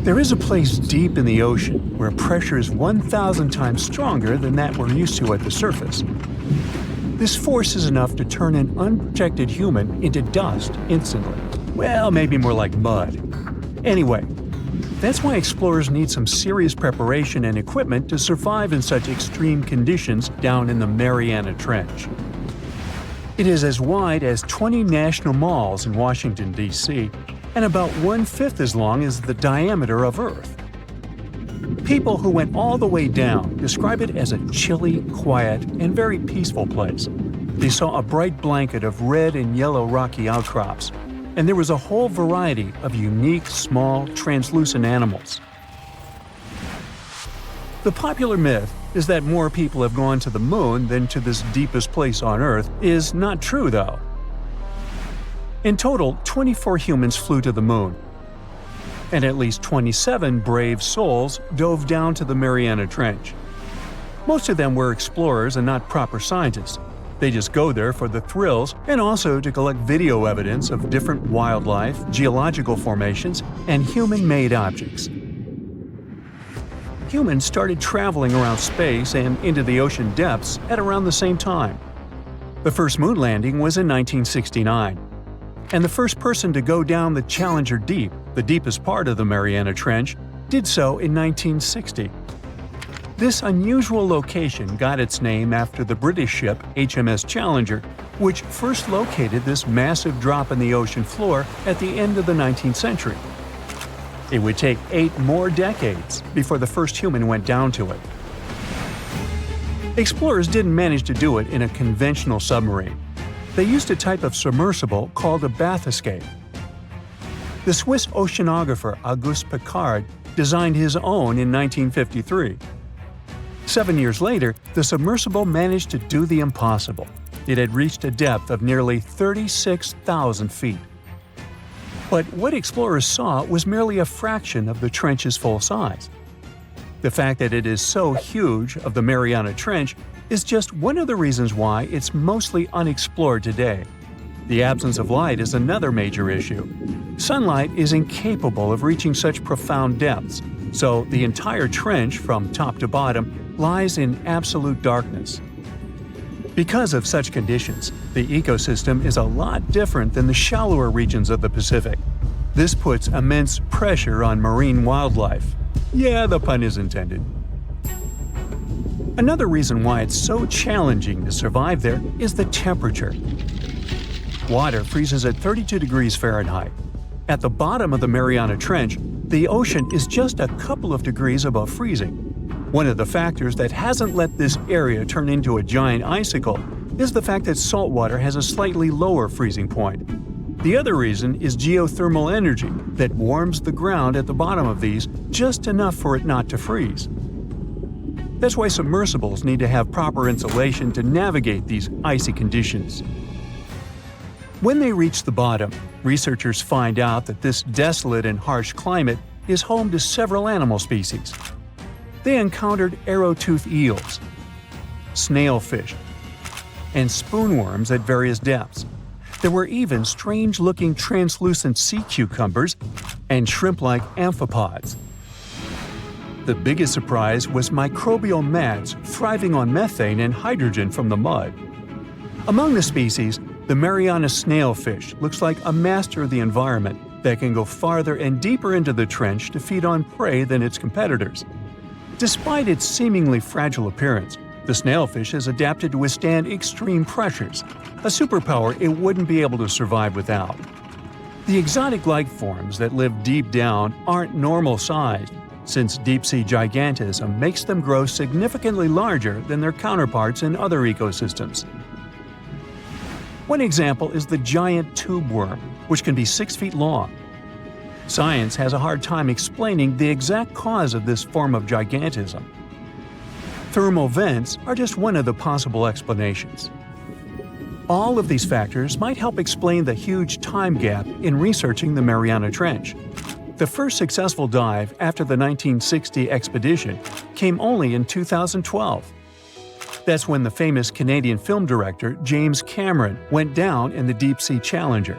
There is a place deep in the ocean where pressure is 1,000 times stronger than that we're used to at the surface. This force is enough to turn an unprotected human into dust instantly. Well, maybe more like mud. Anyway, that's why explorers need some serious preparation and equipment to survive in such extreme conditions down in the Mariana Trench. It is as wide as 20 national malls in Washington, D.C., and about 1/5 as long as the diameter of Earth. People who went all the way down describe it as a chilly, quiet, and very peaceful place. They saw a bright blanket of red and yellow rocky outcrops, and there was a whole variety of unique, small, translucent animals. The popular myth is that more people have gone to the moon than to this deepest place on Earth is not true, though. In total, 24 humans flew to the moon, and at least 27 brave souls dove down to the Mariana Trench. Most of them were explorers and not proper scientists. They just go there for the thrills and also to collect video evidence of different wildlife, geological formations, and human-made objects. Humans started traveling around space and into the ocean depths at around the same time. The first moon landing was in 1969. And the first person to go down the Challenger Deep, the deepest part of the Mariana Trench, did so in 1960. This unusual location got its name after the British ship HMS Challenger, which first located this massive drop in the ocean floor at the end of the 19th century. It would take 8 more decades before the first human went down to it. Explorers didn't manage to do it in a conventional submarine. They used a type of submersible called a bathyscaphe. The Swiss oceanographer Auguste Piccard designed his own in 1953. 7 years later, the submersible managed to do the impossible. It had reached a depth of nearly 36,000 feet. But what explorers saw was merely a fraction of the trench's full size. The fact that it is so huge of the Mariana Trench is just one of the reasons why it's mostly unexplored today. The absence of light is another major issue. Sunlight is incapable of reaching such profound depths, so the entire trench from top to bottom lies in absolute darkness. Because of such conditions, the ecosystem is a lot different than the shallower regions of the Pacific. This puts immense pressure on marine wildlife. Yeah, the pun is intended. Another reason why it's so challenging to survive there is the temperature. Water freezes at 32 degrees Fahrenheit. At the bottom of the Mariana Trench, the ocean is just a couple of degrees above freezing. One of the factors that hasn't let this area turn into a giant icicle is the fact that salt water has a slightly lower freezing point. The other reason is geothermal energy that warms the ground at the bottom of these just enough for it not to freeze. That's why submersibles need to have proper insulation to navigate these icy conditions. When they reach the bottom, researchers find out that this desolate and harsh climate is home to several animal species. They encountered arrow-toothed eels, snailfish, and spoonworms at various depths. There were even strange-looking translucent sea cucumbers and shrimp-like amphipods. The biggest surprise was microbial mats thriving on methane and hydrogen from the mud. Among the species, the Mariana snailfish looks like a master of the environment that can go farther and deeper into the trench to feed on prey than its competitors. Despite its seemingly fragile appearance, the snailfish has adapted to withstand extreme pressures, a superpower it wouldn't be able to survive without. The exotic life forms that live deep down aren't normal-sized, since deep-sea gigantism makes them grow significantly larger than their counterparts in other ecosystems. One example is the giant tube worm, which can be 6 feet long. Science has a hard time explaining the exact cause of this form of gigantism. Thermal vents are just one of the possible explanations. All of these factors might help explain the huge time gap in researching the Mariana Trench. The first successful dive after the 1960 expedition came only in 2012. That's when the famous Canadian film director James Cameron went down in the deep-sea Challenger.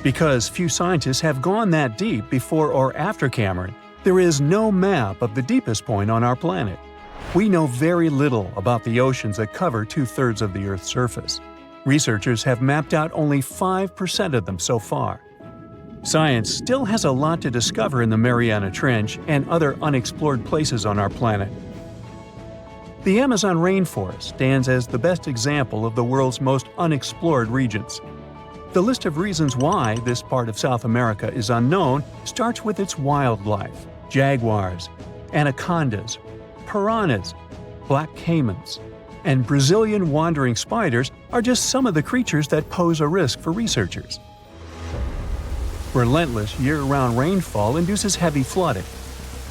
Because few scientists have gone that deep before or after Cameron, There is no map of the deepest point on our planet. We know very little about the oceans that cover 2/3 of the Earth's surface. Researchers have mapped out only 5% of them so far. Science still has a lot to discover in the Mariana Trench and other unexplored places on our planet. The Amazon rainforest stands as the best example of the world's most unexplored regions. The list of reasons why this part of South America is unknown starts with its wildlife: jaguars, anacondas, piranhas, black caimans, and Brazilian wandering spiders are just some of the creatures that pose a risk for researchers. Relentless year-round rainfall induces heavy flooding.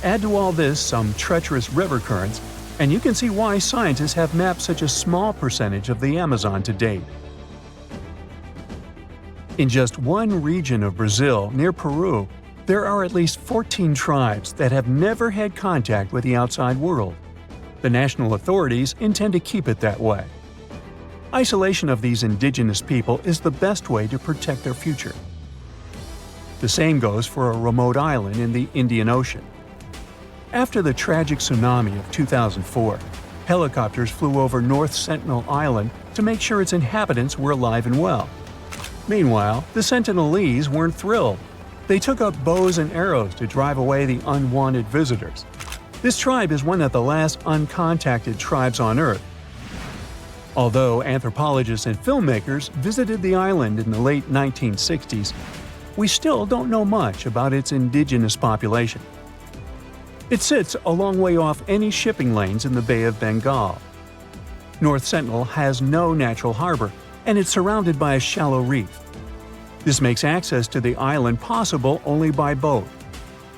Add to all this some treacherous river currents, and you can see why scientists have mapped such a small percentage of the Amazon to date. In just one region of Brazil, near Peru, there are at least 14 tribes that have never had contact with the outside world. The national authorities intend to keep it that way. Isolation of these indigenous people is the best way to protect their future. The same goes for a remote island in the Indian Ocean. After the tragic tsunami of 2004, helicopters flew over North Sentinel Island to make sure its inhabitants were alive and well. Meanwhile, the Sentinelese weren't thrilled. They took up bows and arrows to drive away the unwanted visitors. This tribe is one of the last uncontacted tribes on Earth. Although anthropologists and filmmakers visited the island in the late 1960s, we still don't know much about its indigenous population. It sits a long way off any shipping lanes in the Bay of Bengal. North Sentinel has no natural harbor, and it's surrounded by a shallow reef. This makes access to the island possible only by boat.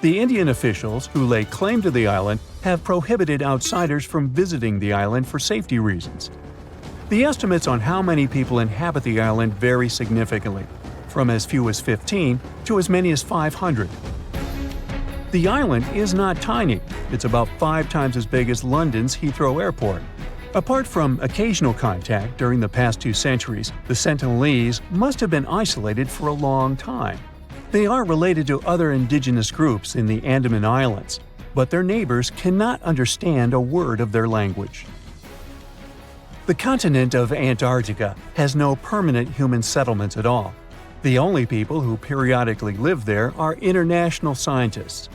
The Indian officials who lay claim to the island have prohibited outsiders from visiting the island for safety reasons. The estimates on how many people inhabit the island vary significantly, from as few as 15 to as many as 500. The island is not tiny. It's about 5 times as big as London's Heathrow Airport. Apart from occasional contact during the past 2 centuries, the Sentinelese must have been isolated for a long time. They are related to other indigenous groups in the Andaman Islands, but their neighbors cannot understand a word of their language. The continent of Antarctica has no permanent human settlements at all. The only people who periodically live there are international scientists.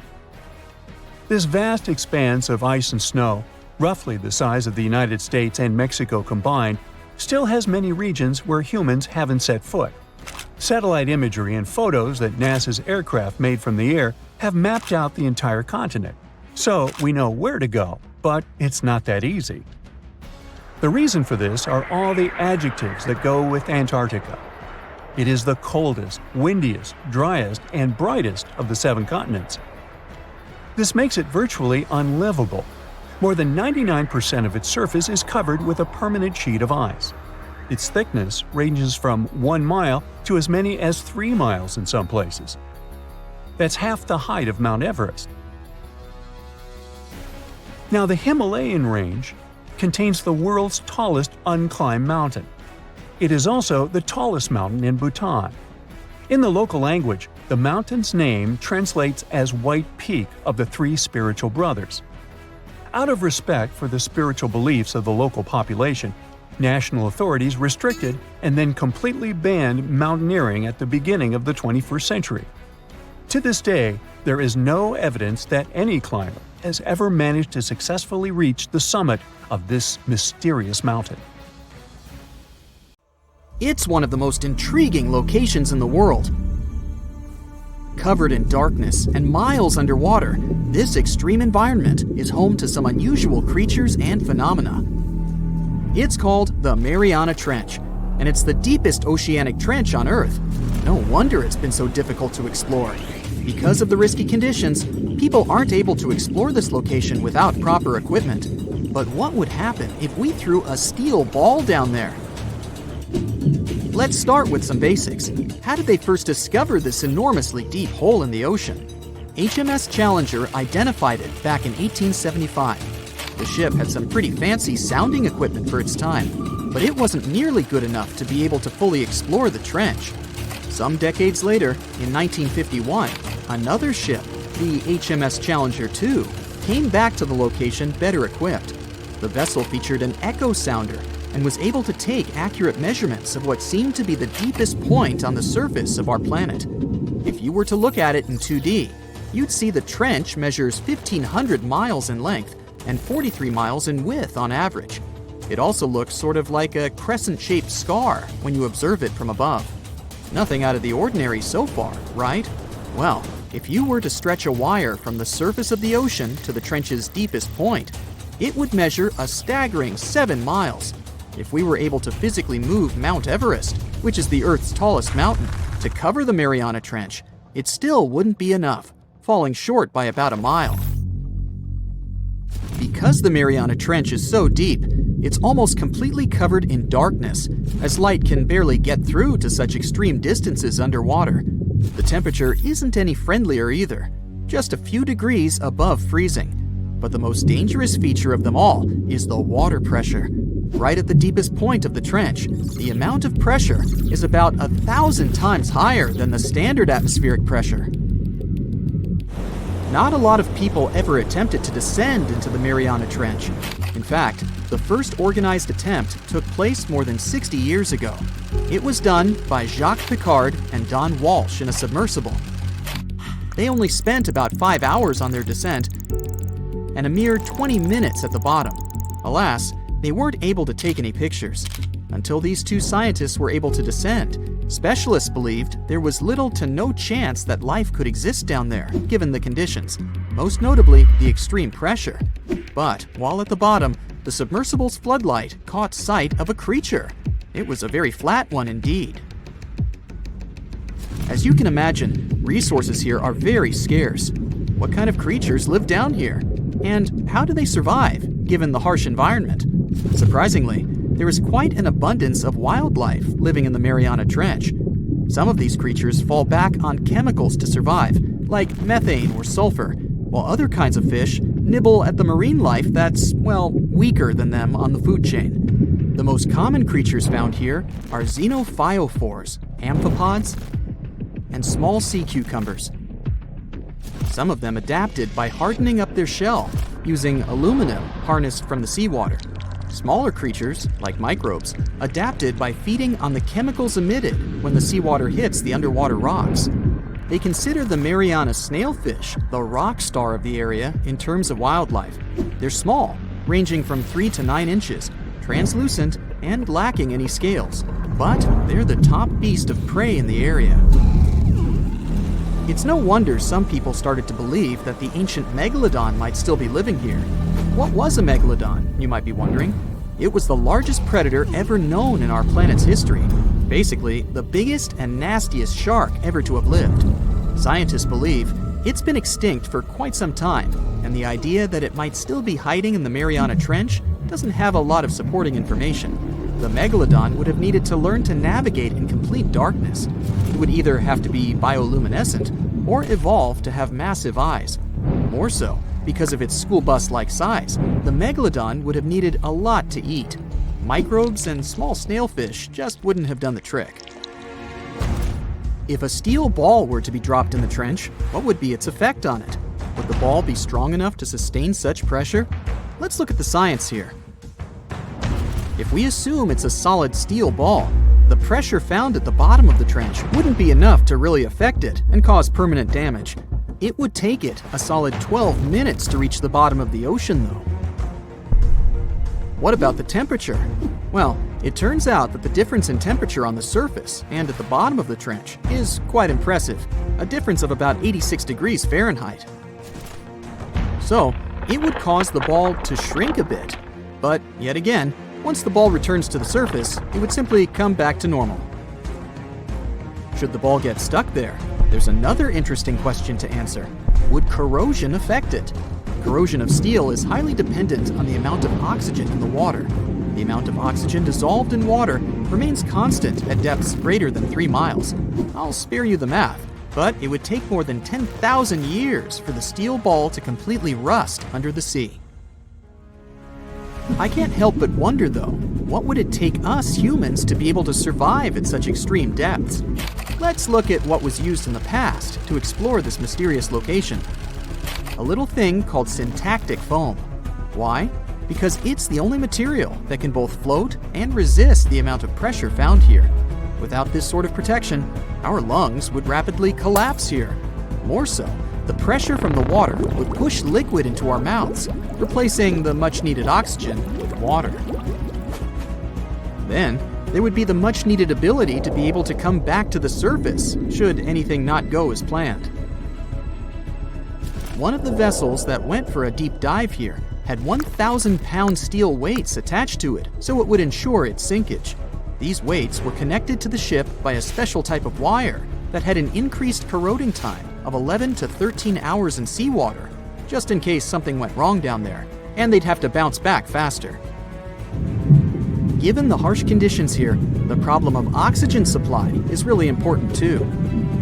This vast expanse of ice and snow, roughly the size of the United States and Mexico combined, still has many regions where humans haven't set foot. Satellite imagery and photos that NASA's aircraft made from the air have mapped out the entire continent. So we know where to go, but it's not that easy. The reason for this are all the adjectives that go with Antarctica. It is the coldest, windiest, driest, and brightest of the 7 continents. This makes it virtually unlivable. More than 99% of its surface is covered with a permanent sheet of ice. Its thickness ranges from 1 mile to as many as 3 miles in some places. That's half the height of Mount Everest. Now, the Himalayan range contains the world's tallest unclimbed mountain. It is also the tallest mountain in Bhutan. In the local language, the mountain's name translates as White Peak of the 3 spiritual brothers. Out of respect for the spiritual beliefs of the local population, national authorities restricted and then completely banned mountaineering at the beginning of the 21st century. To this day, there is no evidence that any climber has ever managed to successfully reach the summit of this mysterious mountain. It's one of the most intriguing locations in the world. Covered in darkness and miles underwater, this extreme environment is home to some unusual creatures and phenomena. It's called the Mariana Trench, and it's the deepest oceanic trench on Earth. No wonder it's been so difficult to explore. Because of the risky conditions, people aren't able to explore this location without proper equipment. But what would happen if we threw a steel ball down there? Let's start with some basics. How did they first discover this enormously deep hole in the ocean? HMS Challenger identified it back in 1875. The ship had some pretty fancy sounding equipment for its time, but it wasn't nearly good enough to be able to fully explore the trench. Some decades later, in 1951, another ship, The HMS Challenger 2 came back to the location better equipped. The vessel featured an echo sounder and was able to take accurate measurements of what seemed to be the deepest point on the surface of our planet. If you were to look at it in 2D, you'd see the trench measures 1,500 miles in length and 43 miles in width on average. It also looks sort of like a crescent-shaped scar when you observe it from above. Nothing out of the ordinary so far, right? Well, if you were to stretch a wire from the surface of the ocean to the trench's deepest point, it would measure a staggering 7 miles. If we were able to physically move Mount Everest, which is the Earth's tallest mountain, to cover the Mariana Trench, it still wouldn't be enough, falling short by about a mile. Because the Mariana Trench is so deep, it's almost completely covered in darkness, as light can barely get through to such extreme distances underwater. The temperature isn't any friendlier either, just a few degrees above freezing. But the most dangerous feature of them all is the water pressure. Right at the deepest point of the trench, the amount of pressure is about 1,000 times higher than the standard atmospheric pressure. Not a lot of people ever attempted to descend into the Mariana Trench. In fact, the first organized attempt took place more than 60 years ago. It was done by Jacques Piccard and Don Walsh in a submersible. They only spent about 5 hours on their descent and a mere 20 minutes at the bottom. Alas, they weren't able to take any pictures. Until these two scientists were able to descend, specialists believed there was little to no chance that life could exist down there, given the conditions, most notably the extreme pressure. But while at the bottom, the submersible's floodlight caught sight of a creature. It was a very flat one indeed. As you can imagine, resources here are very scarce. What kind of creatures live down here? And how do they survive, given the harsh environment? Surprisingly, there is quite an abundance of wildlife living in the Mariana Trench. Some of these creatures fall back on chemicals to survive, like methane or sulfur, while other kinds of fish nibble at the marine life that's, well, weaker than them on the food chain. The most common creatures found here are xenophyophores, amphipods, and small sea cucumbers. Some of them adapted by hardening up their shell using aluminum harnessed from the seawater. Smaller creatures, like microbes, adapted by feeding on the chemicals emitted when the seawater hits the underwater rocks. They consider the Mariana snailfish the rock star of the area in terms of wildlife. They're small, ranging from 3 to 9 inches, translucent, and lacking any scales. But they're the top beast of prey in the area. It's no wonder some people started to believe that the ancient Megalodon might still be living here. What was a Megalodon, you might be wondering? It was the largest predator ever known in our planet's history. Basically, the biggest and nastiest shark ever to have lived. Scientists believe it's been extinct for quite some time, and the idea that it might still be hiding in the Mariana Trench doesn't have a lot of supporting information. The Megalodon would have needed to learn to navigate in complete darkness. It would either have to be bioluminescent or evolve to have massive eyes. More so, because of its school bus-like size, the Megalodon would have needed a lot to eat. Microbes and small snailfish just wouldn't have done the trick. If a steel ball were to be dropped in the trench, what would be its effect on it? Would the ball be strong enough to sustain such pressure? Let's look at the science here. If we assume it's a solid steel ball, the pressure found at the bottom of the trench wouldn't be enough to really affect it and cause permanent damage. It would take it a solid 12 minutes to reach the bottom of the ocean, though. What about the temperature? Well, it turns out that the difference in temperature on the surface and at the bottom of the trench is quite impressive, a difference of about 86 degrees Fahrenheit. So, it would cause the ball to shrink a bit, but yet again, once the ball returns to the surface, it would simply come back to normal. Should the ball get stuck there, there's another interesting question to answer. Would corrosion affect it? Corrosion of steel is highly dependent on the amount of oxygen in the water. The amount of oxygen dissolved in water remains constant at depths greater than 3 miles. I'll spare you the math, but it would take more than 10,000 years for the steel ball to completely rust under the sea. I can't help but wonder though, what would it take us humans to be able to survive at such extreme depths? Let's look at what was used in the past to explore this mysterious location. A little thing called syntactic foam. Why? Because it's the only material that can both float and resist the amount of pressure found here. Without this sort of protection, our lungs would rapidly collapse here. More so, the pressure from the water would push liquid into our mouths, replacing the much-needed oxygen with water. Then, there would be the much-needed ability to be able to come back to the surface, should anything not go as planned. One of the vessels that went for a deep dive here had 1,000-pound steel weights attached to it, so it would ensure its sinkage. These weights were connected to the ship by a special type of wire that had an increased corroding time of 11 to 13 hours in seawater, just in case something went wrong down there, and they'd have to bounce back faster. Given the harsh conditions here, the problem of oxygen supply is really important too.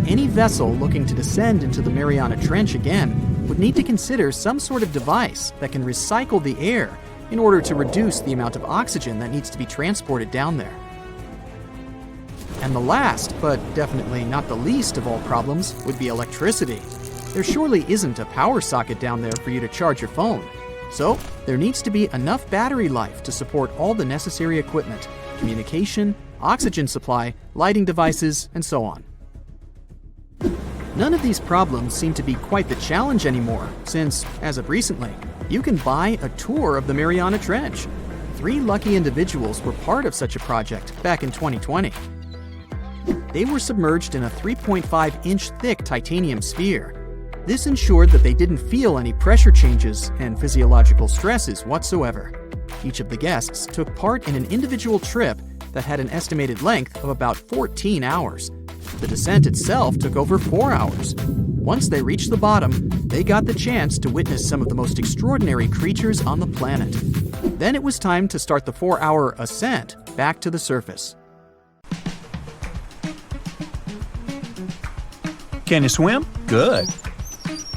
Any vessel looking to descend into the Mariana Trench again would need to consider some sort of device that can recycle the air in order to reduce the amount of oxygen that needs to be transported down there. And the last, but definitely not the least of all problems, would be electricity. There surely isn't a power socket down there for you to charge your phone. So, there needs to be enough battery life to support all the necessary equipment, communication, oxygen supply, lighting devices, and so on. None of these problems seem to be quite the challenge anymore, since, as of recently, you can buy a tour of the Mariana Trench. 3 lucky individuals were part of such a project back in 2020. They were submerged in a 3.5-inch thick titanium sphere. This ensured that they didn't feel any pressure changes and physiological stresses whatsoever. Each of the guests took part in an individual trip that had an estimated length of about 14 hours. The descent itself took over 4 hours. Once they reached the bottom, they got the chance to witness some of the most extraordinary creatures on the planet. Then it was time to start the 4-hour ascent back to the surface. Can you swim? Good.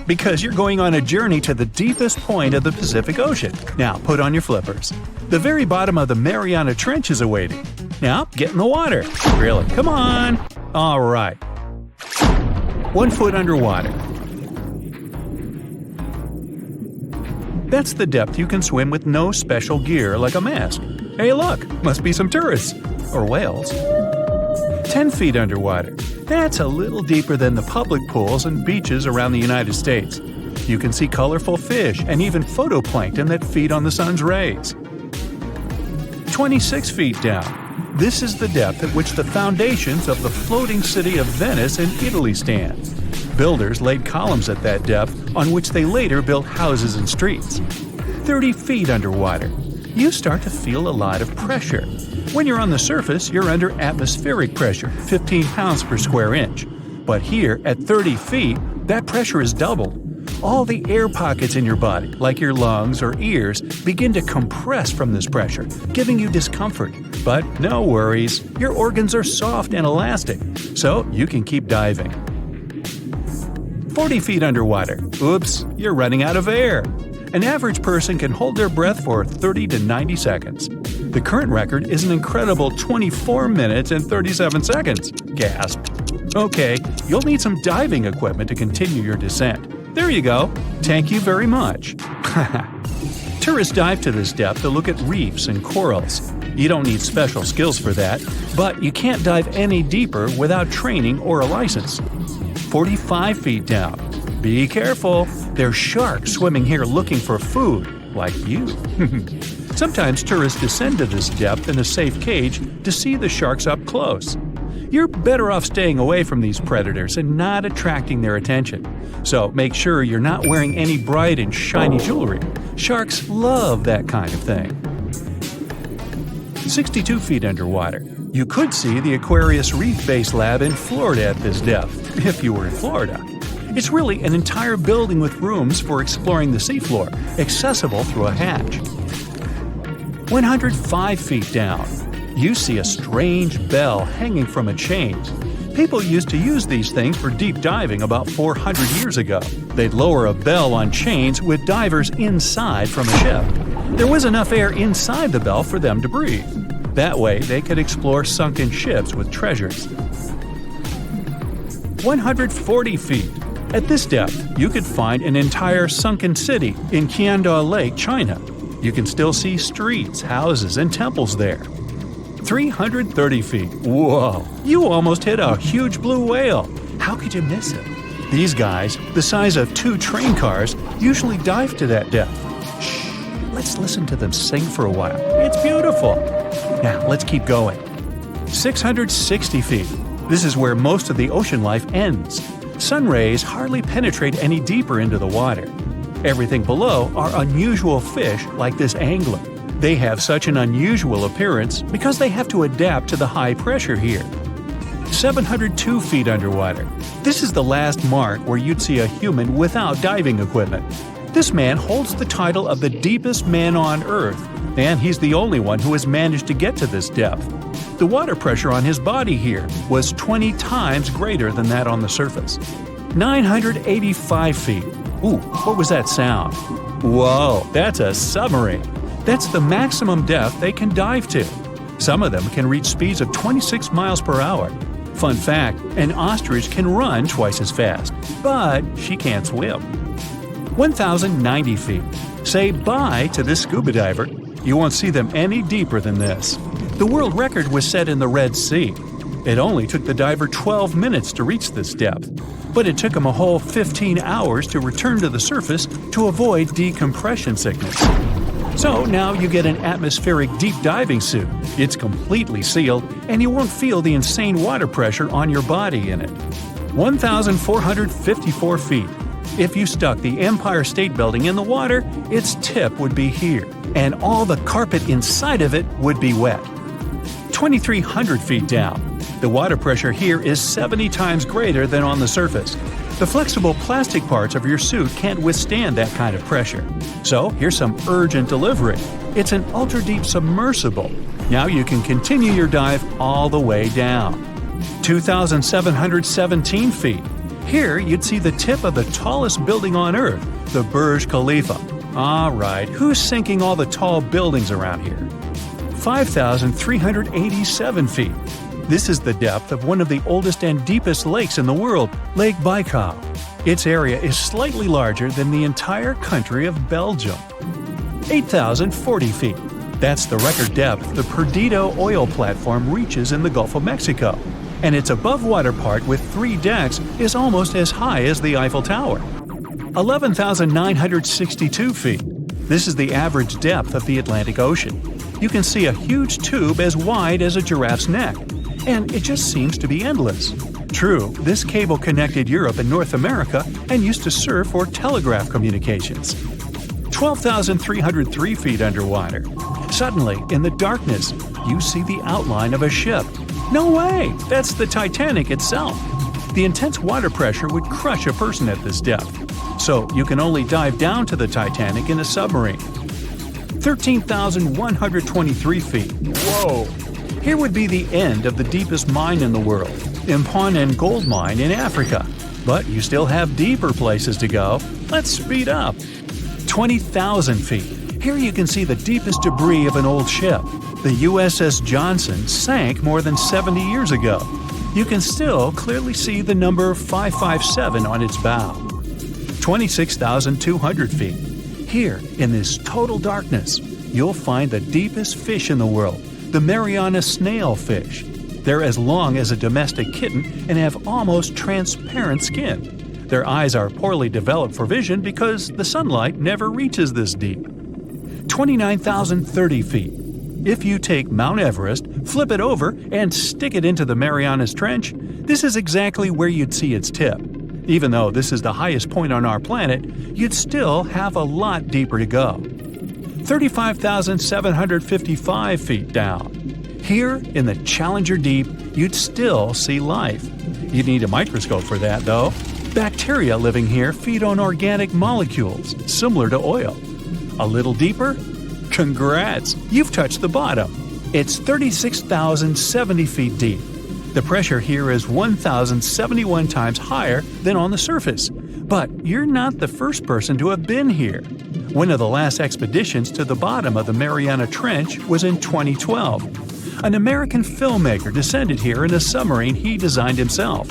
Because you're going on a journey to the deepest point of the Pacific Ocean. Now, put on your flippers. The very bottom of the Mariana Trench is awaiting. Now, get in the water. Really, come on. All right. 1 foot underwater. That's the depth you can swim with no special gear like a mask. Hey look, must be some tourists. Or whales. 10 feet underwater. That's a little deeper than the public pools and beaches around the United States. You can see colorful fish and even phytoplankton that feed on the sun's rays. 26 feet down. This is the depth at which the foundations of the floating city of Venice in Italy stand. Builders laid columns at that depth on which they later built houses and streets. 30 feet underwater. You start to feel a lot of pressure. When you're on the surface, you're under atmospheric pressure, 15 pounds per square inch. But here, at 30 feet, that pressure is doubled. All the air pockets in your body, like your lungs or ears, begin to compress from this pressure, giving you discomfort. But no worries, your organs are soft and elastic, so you can keep diving. 40 feet underwater. Oops, you're running out of air. An average person can hold their breath for 30 to 90 seconds. The current record is an incredible 24 minutes and 37 seconds. Gasp. Okay, you'll need some diving equipment to continue your descent. There you go. Thank you very much. Tourists dive to this depth to look at reefs and corals. You don't need special skills for that, but you can't dive any deeper without training or a license. 45 feet down. Be careful. There's sharks swimming here looking for food, like you. Sometimes tourists descend to this depth in a safe cage to see the sharks up close. You're better off staying away from these predators and not attracting their attention. So make sure you're not wearing any bright and shiny jewelry. Sharks love that kind of thing. 62 feet underwater. You could see the Aquarius Reef Base Lab in Florida at this depth, if you were in Florida. It's really an entire building with rooms for exploring the seafloor, accessible through a hatch. 105 feet down. You see a strange bell hanging from a chain. People used to use these things for deep diving about 400 years ago. They'd lower a bell on chains with divers inside from a ship. There was enough air inside the bell for them to breathe. That way, they could explore sunken ships with treasures. 140 feet. At this depth, you could find an entire sunken city in Qianda Lake, China. You can still see streets, houses, and temples there. 330 feet. Whoa! You almost hit a huge blue whale. How could you miss it? These guys, the size of 2 train cars, usually dive to that depth. Shh! Let's listen to them sing for a while. It's beautiful. Now, let's keep going. 660 feet. This is where most of the ocean life ends. Sun rays hardly penetrate any deeper into the water. Everything below are unusual fish like this angler. They have such an unusual appearance because they have to adapt to the high pressure here. 702 feet underwater. This is the last mark where you'd see a human without diving equipment. This man holds the title of the deepest man on Earth, and he's the only one who has managed to get to this depth. The water pressure on his body here was 20 times greater than that on the surface. 985 feet. Ooh, what was that sound? Whoa, that's a submarine. That's the maximum depth they can dive to. Some of them can reach speeds of 26 miles per hour. Fun fact, an ostrich can run twice as fast, but she can't swim. 1,090 feet. Say bye to this scuba diver. You won't see them any deeper than this. The world record was set in the Red Sea. It only took the diver 12 minutes to reach this depth, but it took him a whole 15 hours to return to the surface to avoid decompression sickness. So now you get an atmospheric deep diving suit. It's completely sealed, and you won't feel the insane water pressure on your body in it. 1,454 feet. If you stuck the Empire State Building in the water, its tip would be here, and all the carpet inside of it would be wet. 2,300 feet down. The water pressure here is 70 times greater than on the surface. The flexible plastic parts of your suit can't withstand that kind of pressure. So here's some urgent delivery. It's an ultra-deep submersible. Now you can continue your dive all the way down. 2,717 feet. Here you'd see the tip of the tallest building on Earth, the Burj Khalifa. Alright, who's sinking all the tall buildings around here? 5,387 feet. This is the depth of one of the oldest and deepest lakes in the world, Lake Baikal. Its area is slightly larger than the entire country of Belgium. 8,040 feet. That's the record depth the Perdido oil platform reaches in the Gulf of Mexico. And its above-water part with 3 decks is almost as high as the Eiffel Tower. 11,962 feet. This is the average depth of the Atlantic Ocean. You can see a huge tube as wide as a giraffe's neck, and it just seems to be endless. True, this cable connected Europe and North America and used to serve for telegraph communications. 12,303 feet underwater. Suddenly, in the darkness, you see the outline of a ship. No way! That's the Titanic itself. The intense water pressure would crush a person at this depth, so you can only dive down to the Titanic in a submarine. 13,123 feet. Whoa! Here would be the end of the deepest mine in the world, Imponen Gold Mine in Africa. But you still have deeper places to go. Let's speed up. 20,000 feet. Here you can see the deepest debris of an old ship. The USS Johnson sank more than 70 years ago. You can still clearly see the number 557 on its bow. 26,200 feet. Here, in this total darkness, you'll find the deepest fish in the world, the Mariana snailfish. They're as long as a domestic kitten and have almost transparent skin. Their eyes are poorly developed for vision because the sunlight never reaches this deep. 29,030 feet. If you take Mount Everest, flip it over, and stick it into the Mariana Trench, this is exactly where you'd see its tip. Even though this is the highest point on our planet, you'd still have a lot deeper to go. 35,755 feet down. Here, in the Challenger Deep, you'd still see life. You'd need a microscope for that, though. Bacteria living here feed on organic molecules, similar to oil. A little deeper? Congrats! You've touched the bottom. It's 36,070 feet deep. The pressure here is 1,071 times higher than on the surface. But you're not the first person to have been here. One of the last expeditions to the bottom of the Mariana Trench was in 2012. An American filmmaker descended here in a submarine he designed himself.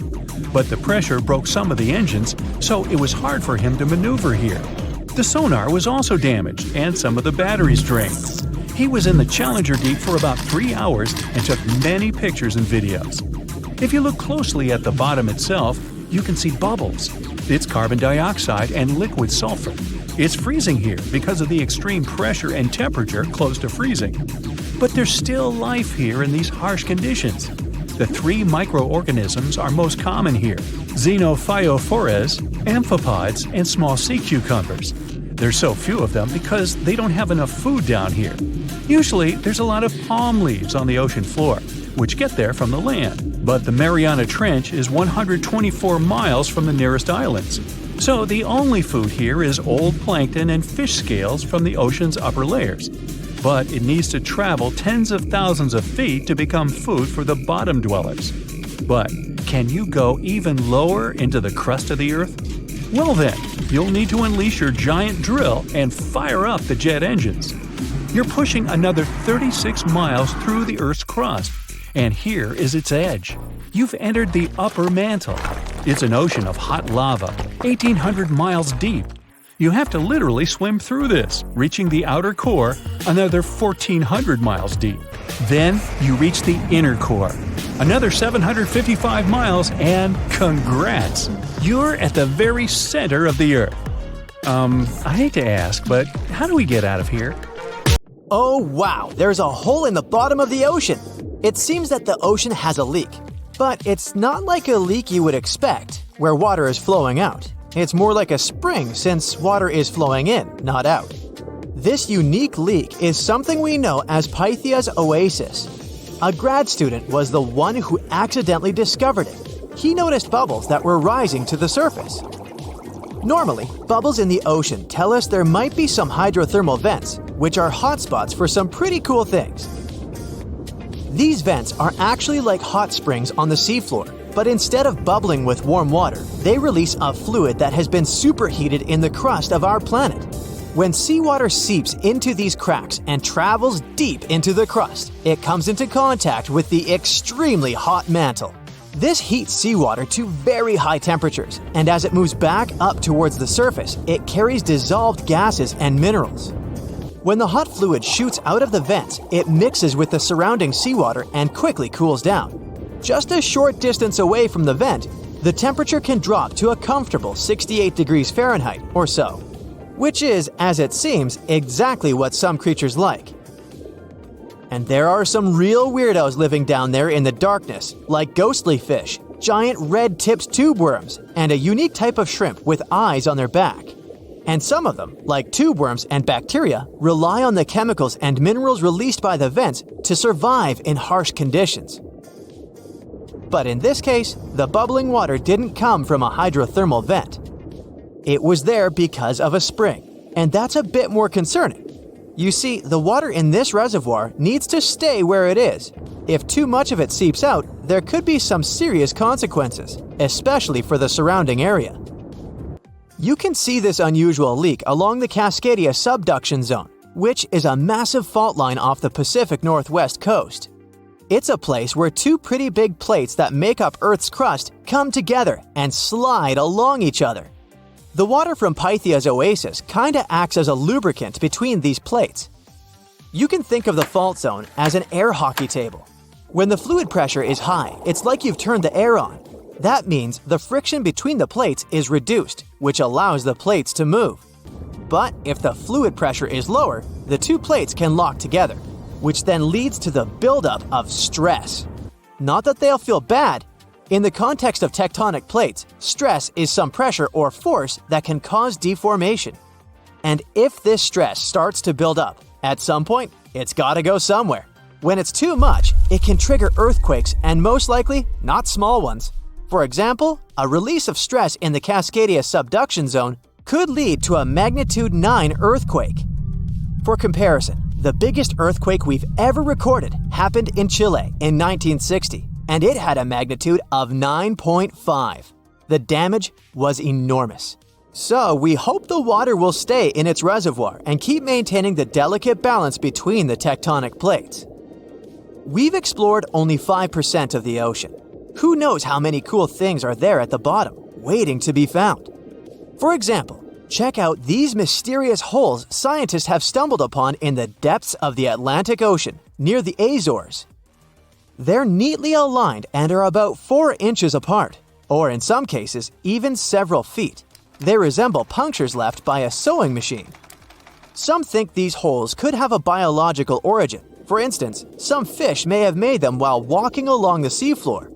But the pressure broke some of the engines, so it was hard for him to maneuver here. The sonar was also damaged, and some of the batteries drained. He was in the Challenger Deep for about 3 hours and took many pictures and videos. If you look closely at the bottom itself, you can see bubbles. It's carbon dioxide and liquid sulfur. It's freezing here because of the extreme pressure and temperature close to freezing. But there's still life here in these harsh conditions. The 3 microorganisms are most common here: xenophytophores, amphipods, and small sea cucumbers. There's so few of them because they don't have enough food down here. Usually, there's a lot of palm leaves on the ocean floor, which get there from the land. But the Mariana Trench is 124 miles from the nearest islands. So the only food here is old plankton and fish scales from the ocean's upper layers. But it needs to travel tens of thousands of feet to become food for the bottom dwellers. But can you go even lower into the crust of the Earth? Well then, you'll need to unleash your giant drill and fire up the jet engines. You're pushing another 36 miles through the Earth's crust, and here is its edge. You've entered the upper mantle. It's an ocean of hot lava, 1,800 miles deep. You have to literally swim through this, reaching the outer core, another 1,400 miles deep. Then you reach the inner core, another 755 miles, and congrats! You're at the very center of the Earth. I hate to ask, but how do we get out of here? Oh wow, there's a hole in the bottom of the ocean. It seems that the ocean has a leak. But it's not like a leak you would expect, where water is flowing out. It's more like a spring since water is flowing in, not out. This unique leak is something we know as Pythia's oasis. A grad student was the one who accidentally discovered it. He noticed bubbles that were rising to the surface. Normally, bubbles in the ocean tell us there might be some hydrothermal vents, which are hotspots for some pretty cool things. These vents are actually like hot springs on the seafloor, but instead of bubbling with warm water, they release a fluid that has been superheated in the crust of our planet. When seawater seeps into these cracks and travels deep into the crust, it comes into contact with the extremely hot mantle. This heats seawater to very high temperatures, and as it moves back up towards the surface, it carries dissolved gases and minerals. When the hot fluid shoots out of the vents, it mixes with the surrounding seawater and quickly cools down. Just a short distance away from the vent, the temperature can drop to a comfortable 68 degrees Fahrenheit or so, which is, as it seems, exactly what some creatures like. And there are some real weirdos living down there in the darkness, like ghostly fish, giant red-tipped tube worms, and a unique type of shrimp with eyes on their back. And some of them, like tube worms and bacteria, rely on the chemicals and minerals released by the vents to survive in harsh conditions. But in this case, the bubbling water didn't come from a hydrothermal vent. It was there because of a spring, and that's a bit more concerning. You see, the water in this reservoir needs to stay where it is. If too much of it seeps out, there could be some serious consequences, especially for the surrounding area. You can see this unusual leak along the Cascadia subduction zone, which is a massive fault line off the Pacific Northwest coast. It's a place where two pretty big plates that make up Earth's crust come together and slide along each other. The water from Pythia's oasis kinda acts as a lubricant between these plates. You can think of the fault zone as an air hockey table. When the fluid pressure is high, it's like you've turned the air on. That means the friction between the plates is reduced, which allows the plates to move. But if the fluid pressure is lower, the two plates can lock together, which then leads to the buildup of stress. Not that they'll feel bad. In the context of tectonic plates, stress is some pressure or force that can cause deformation. And if this stress starts to build up, at some point, it's gotta go somewhere. When it's too much, it can trigger earthquakes and most likely, not small ones. For example, a release of stress in the Cascadia subduction zone could lead to a magnitude 9 earthquake. For comparison, the biggest earthquake we've ever recorded happened in Chile in 1960, and it had a magnitude of 9.5. The damage was enormous. So we hope the water will stay in its reservoir and keep maintaining the delicate balance between the tectonic plates. We've explored only 5% of the ocean. Who knows how many cool things are there at the bottom, waiting to be found? For example, check out these mysterious holes scientists have stumbled upon in the depths of the Atlantic Ocean, near the Azores. They're neatly aligned and are about 4 inches apart, or in some cases, even several feet. They resemble punctures left by a sewing machine. Some think these holes could have a biological origin. For instance, some fish may have made them while walking along the seafloor.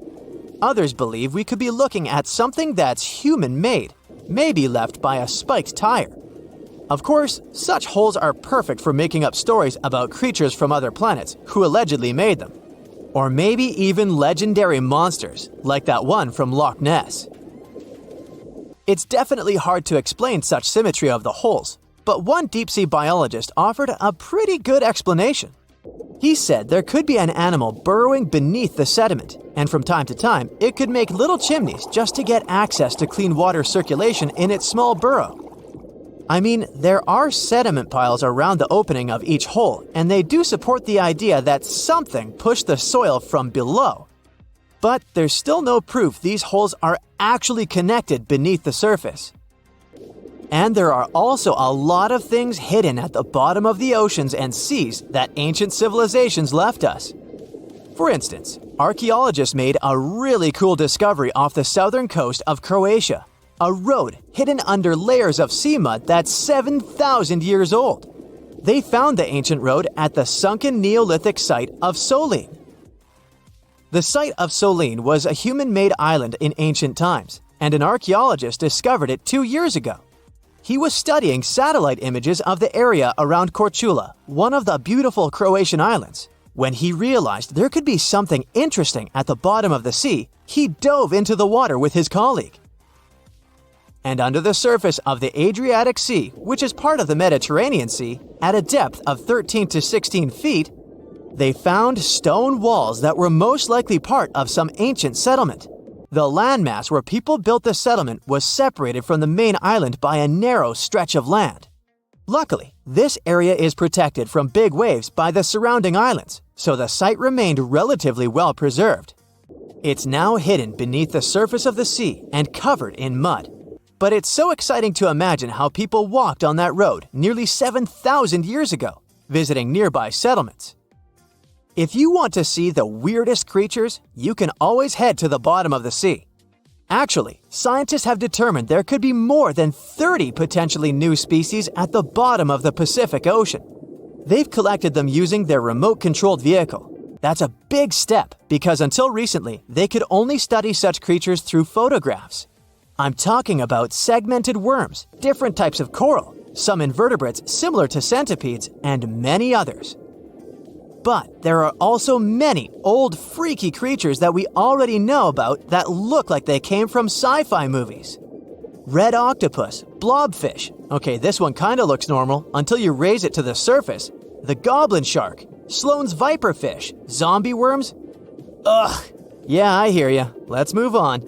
Others believe we could be looking at something that's human-made, maybe left by a spiked tire. Of course, such holes are perfect for making up stories about creatures from other planets who allegedly made them. Or maybe even legendary monsters, like that one from Loch Ness. It's definitely hard to explain such symmetry of the holes, but one deep-sea biologist offered a pretty good explanation. He said there could be an animal burrowing beneath the sediment, and from time to time, it could make little chimneys just to get access to clean water circulation in its small burrow. I mean, there are sediment piles around the opening of each hole, and they do support the idea that something pushed the soil from below. But there's still no proof these holes are actually connected beneath the surface. And there are also a lot of things hidden at the bottom of the oceans and seas that ancient civilizations left us. For instance, archaeologists made a really cool discovery off the southern coast of Croatia, a road hidden under layers of sea mud that's 7,000 years old. They found the ancient road at the Sunken Neolithic site of Solin. The site of Solin was a human-made island in ancient times, and an archaeologist discovered it 2 years ago. He was studying satellite images of the area around Korčula, one of the beautiful Croatian islands. When he realized there could be something interesting at the bottom of the sea, he dove into the water with his colleague. And under the surface of the Adriatic Sea, which is part of the Mediterranean Sea, at a depth of 13 to 16 feet, they found stone walls that were most likely part of some ancient settlement. The landmass where people built the settlement was separated from the main island by a narrow stretch of land. Luckily, this area is protected from big waves by the surrounding islands, so the site remained relatively well preserved. It's now hidden beneath the surface of the sea and covered in mud. But it's so exciting to imagine how people walked on that road nearly 7,000 years ago, visiting nearby settlements. If you want to see the weirdest creatures, you can always head to the bottom of the sea. Actually, scientists have determined there could be more than 30 potentially new species at the bottom of the Pacific Ocean. They've collected them using their remote-controlled vehicle. That's a big step because until recently, they could only study such creatures through photographs. I'm talking about segmented worms, different types of coral, some invertebrates similar to centipedes, and many others. But there are also many old freaky creatures that we already know about that look like they came from sci-fi movies. Red octopus, blobfish. Okay, this one kinda looks normal until you raise it to the surface. The goblin shark, Sloane's viperfish, zombie worms. Ugh. Yeah, I hear ya. Let's move on.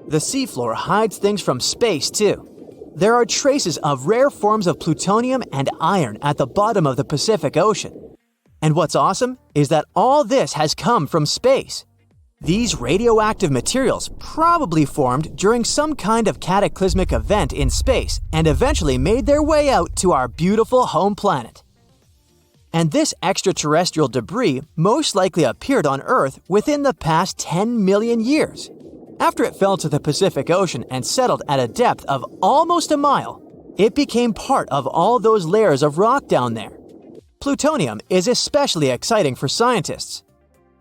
The seafloor hides things from space too. There are traces of rare forms of plutonium and iron at the bottom of the Pacific Ocean. And what's awesome is that all this has come from space. These radioactive materials probably formed during some kind of cataclysmic event in space and eventually made their way out to our beautiful home planet. And this extraterrestrial debris most likely appeared on Earth within the past 10 million years. After it fell to the Pacific Ocean and settled at a depth of almost a mile, it became part of all those layers of rock down there. Plutonium is especially exciting for scientists.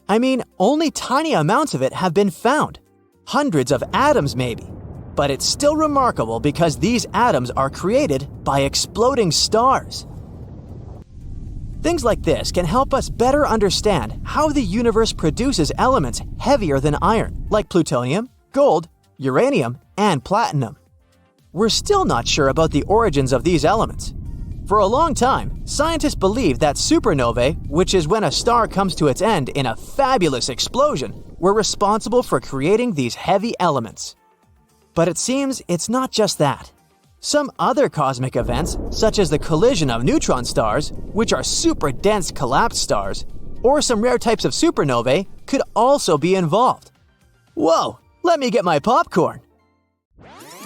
I mean, only tiny amounts of it have been found. Hundreds of atoms maybe. But it's still remarkable because these atoms are created by exploding stars. Things like this can help us better understand how the universe produces elements heavier than iron, like plutonium, gold, uranium, and platinum. We're still not sure about the origins of these elements. For a long time, scientists believed that supernovae, which is when a star comes to its end in a fabulous explosion, were responsible for creating these heavy elements. But it seems it's not just that. Some other cosmic events, such as the collision of neutron stars, which are super dense collapsed stars, or some rare types of supernovae, could also be involved. Whoa, let me get my popcorn.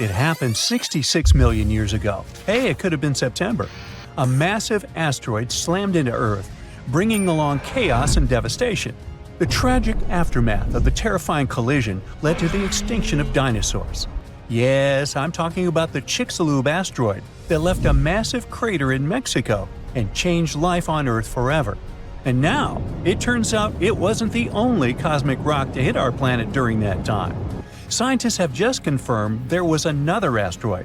It happened 66 million years ago. Hey, it could have been September. A massive asteroid slammed into Earth, bringing along chaos and devastation. The tragic aftermath of the terrifying collision led to the extinction of dinosaurs. Yes, I'm talking about the Chicxulub asteroid that left a massive crater in Mexico and changed life on Earth forever. And now, it turns out it wasn't the only cosmic rock to hit our planet during that time. Scientists have just confirmed there was another asteroid.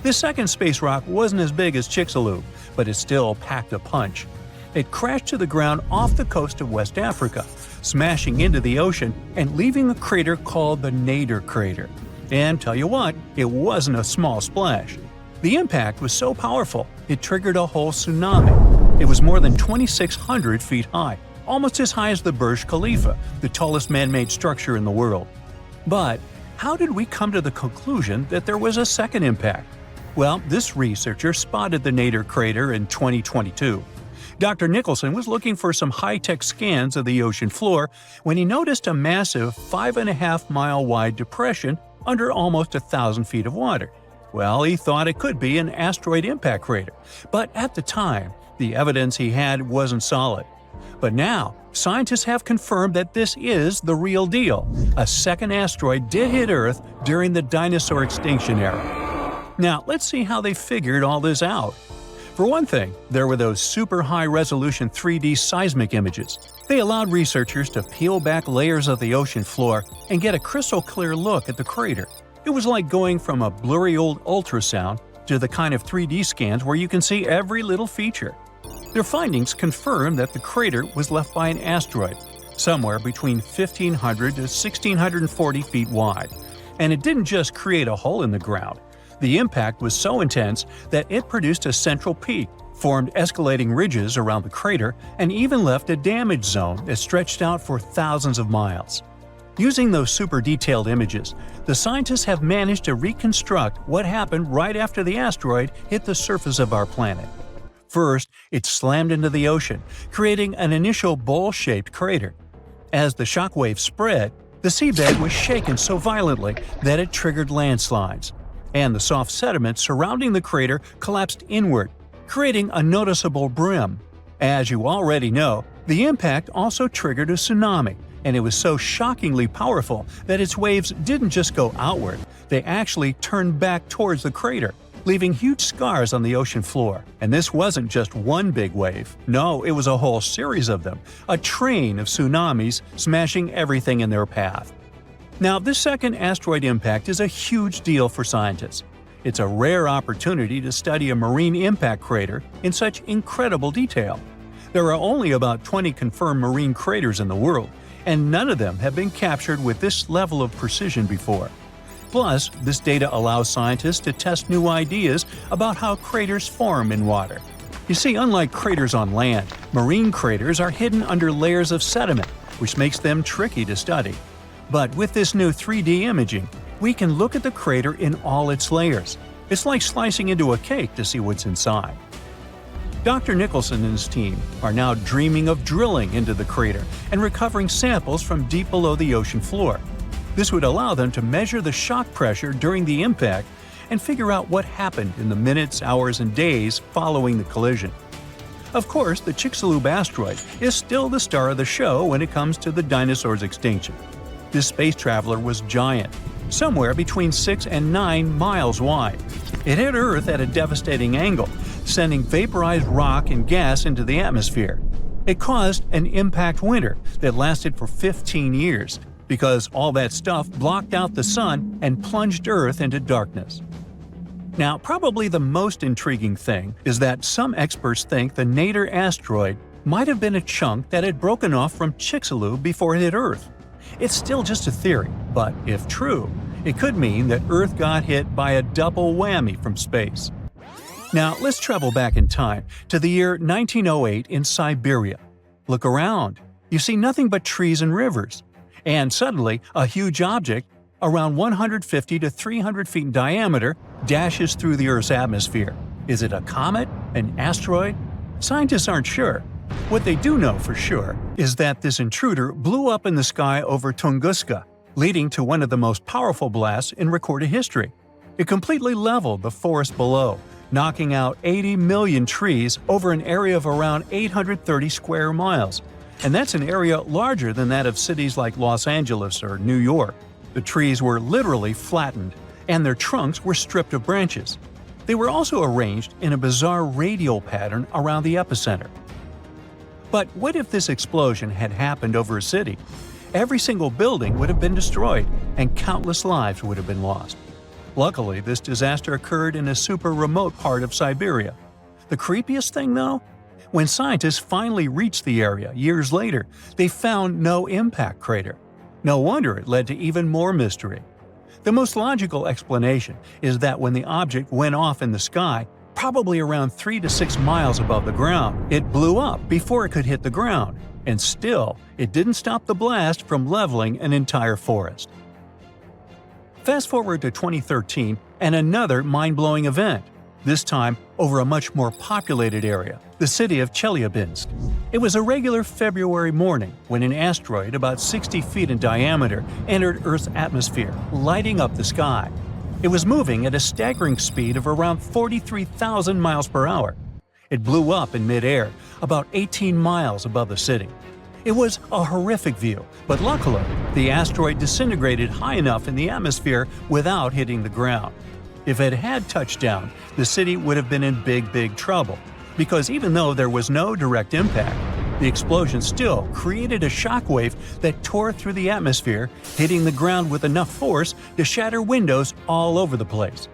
This second space rock wasn't as big as Chicxulub, but it still packed a punch. It crashed to the ground off the coast of West Africa, smashing into the ocean and leaving a crater called the Nader crater. And tell you what, it wasn't a small splash. The impact was so powerful, it triggered a whole tsunami. It was more than 2,600 feet high, almost as high as the Burj Khalifa, the tallest man-made structure in the world. But how did we come to the conclusion that there was a second impact? Well, this researcher spotted the Nader crater in 2022. Dr. Nicholson was looking for some high-tech scans of the ocean floor when he noticed a massive 5.5-mile-wide depression under almost 1,000 feet of water. Well, he thought it could be an asteroid impact crater, but at the time, the evidence he had wasn't solid. But now, scientists have confirmed that this is the real deal. A second asteroid did hit Earth during the dinosaur extinction era. Now, let's see how they figured all this out. For one thing, there were those super high-resolution 3D seismic images. They allowed researchers to peel back layers of the ocean floor and get a crystal-clear look at the crater. It was like going from a blurry old ultrasound to the kind of 3D scans where you can see every little feature. Their findings confirm that the crater was left by an asteroid, somewhere between 1,500 to 1,640 feet wide. And it didn't just create a hole in the ground. The impact was so intense that it produced a central peak, formed escalating ridges around the crater, and even left a damage zone that stretched out for thousands of miles. Using those super detailed images, the scientists have managed to reconstruct what happened right after the asteroid hit the surface of our planet. First, it slammed into the ocean, creating an initial bowl-shaped crater. As the shockwave spread, the seabed was shaken so violently that it triggered landslides, and the soft sediment surrounding the crater collapsed inward, creating a noticeable brim. As you already know, the impact also triggered a tsunami, and it was so shockingly powerful that its waves didn't just go outward, they actually turned back towards the crater, leaving huge scars on the ocean floor. And this wasn't just one big wave. No, it was a whole series of them, a train of tsunamis smashing everything in their path. Now, this second asteroid impact is a huge deal for scientists. It's a rare opportunity to study a marine impact crater in such incredible detail. There are only about 20 confirmed marine craters in the world, and none of them have been captured with this level of precision before. Plus, this data allows scientists to test new ideas about how craters form in water. You see, unlike craters on land, marine craters are hidden under layers of sediment, which makes them tricky to study. But with this new 3D imaging, we can look at the crater in all its layers. It's like slicing into a cake to see what's inside. Dr. Nicholson and his team are now dreaming of drilling into the crater and recovering samples from deep below the ocean floor. This would allow them to measure the shock pressure during the impact and figure out what happened in the minutes, hours, and days following the collision. Of course, the Chicxulub asteroid is still the star of the show when it comes to the dinosaurs' extinction. This space traveler was giant, somewhere between 6 and 9 miles wide. It hit Earth at a devastating angle, sending vaporized rock and gas into the atmosphere. It caused an impact winter that lasted for 15 years, because all that stuff blocked out the sun and plunged Earth into darkness. Now, probably the most intriguing thing is that some experts think the Nader asteroid might have been a chunk that had broken off from Chicxulub before it hit Earth. It's still just a theory, but if true, it could mean that Earth got hit by a double whammy from space. Now, let's travel back in time to the year 1908 in Siberia. Look around. You see nothing but trees and rivers. And suddenly, a huge object, around 150 to 300 feet in diameter, dashes through the Earth's atmosphere. Is it a comet? An asteroid? Scientists aren't sure. What they do know for sure is that this intruder blew up in the sky over Tunguska, leading to one of the most powerful blasts in recorded history. It completely leveled the forest below, knocking out 80 million trees over an area of around 830 square miles. And that's an area larger than that of cities like Los Angeles or New York. The trees were literally flattened, and their trunks were stripped of branches. They were also arranged in a bizarre radial pattern around the epicenter. But what if this explosion had happened over a city? Every single building would have been destroyed, and countless lives would have been lost. Luckily, this disaster occurred in a super remote part of Siberia. The creepiest thing, though? When scientists finally reached the area years later, they found no impact crater. No wonder it led to even more mystery. The most logical explanation is that when the object went off in the sky, probably around 3 to 6 miles above the ground, it blew up before it could hit the ground, and still, it didn't stop the blast from leveling an entire forest. Fast forward to 2013 and another mind-blowing event, this time over a much more populated area, the city of Chelyabinsk. It was a regular February morning when an asteroid about 60 feet in diameter entered Earth's atmosphere, lighting up the sky. It was moving at a staggering speed of around 43,000 miles per hour. It blew up in midair, about 18 miles above the city. It was a horrific view, but luckily, the asteroid disintegrated high enough in the atmosphere without hitting the ground. If it had touched down, the city would have been in big trouble, because even though there was no direct impact, the explosion still created a shockwave that tore through the atmosphere, hitting the ground with enough force to shatter windows all over the place.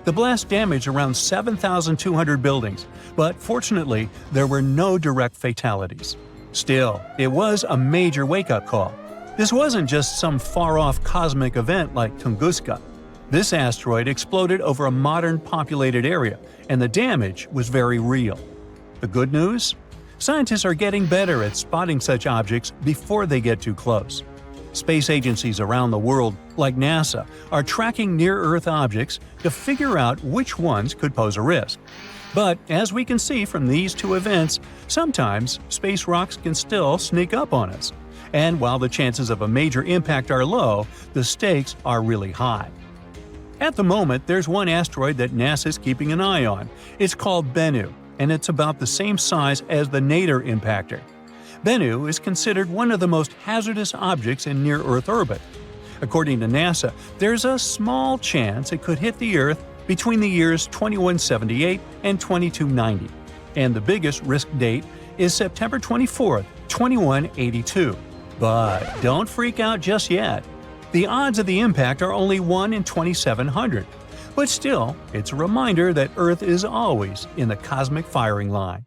The blast damaged around 7,200 buildings, but fortunately, there were no direct fatalities. Still, it was a major wake-up call. This wasn't just some far-off cosmic event like Tunguska. This asteroid exploded over a modern populated area, and the damage was very real. The good news? Scientists are getting better at spotting such objects before they get too close. Space agencies around the world, like NASA, are tracking near-Earth objects to figure out which ones could pose a risk. But as we can see from these two events, sometimes space rocks can still sneak up on us. And while the chances of a major impact are low, the stakes are really high. At the moment, there's one asteroid that NASA's keeping an eye on. It's called Bennu, and it's about the same size as the Nader impactor. Bennu is considered one of the most hazardous objects in near-Earth orbit. According to NASA, there's a small chance it could hit the Earth between the years 2178 and 2290, and the biggest risk date is September 24, 2182. But don't freak out just yet. The odds of the impact are only 1 in 2,700. But still, it's a reminder that Earth is always in the cosmic firing line.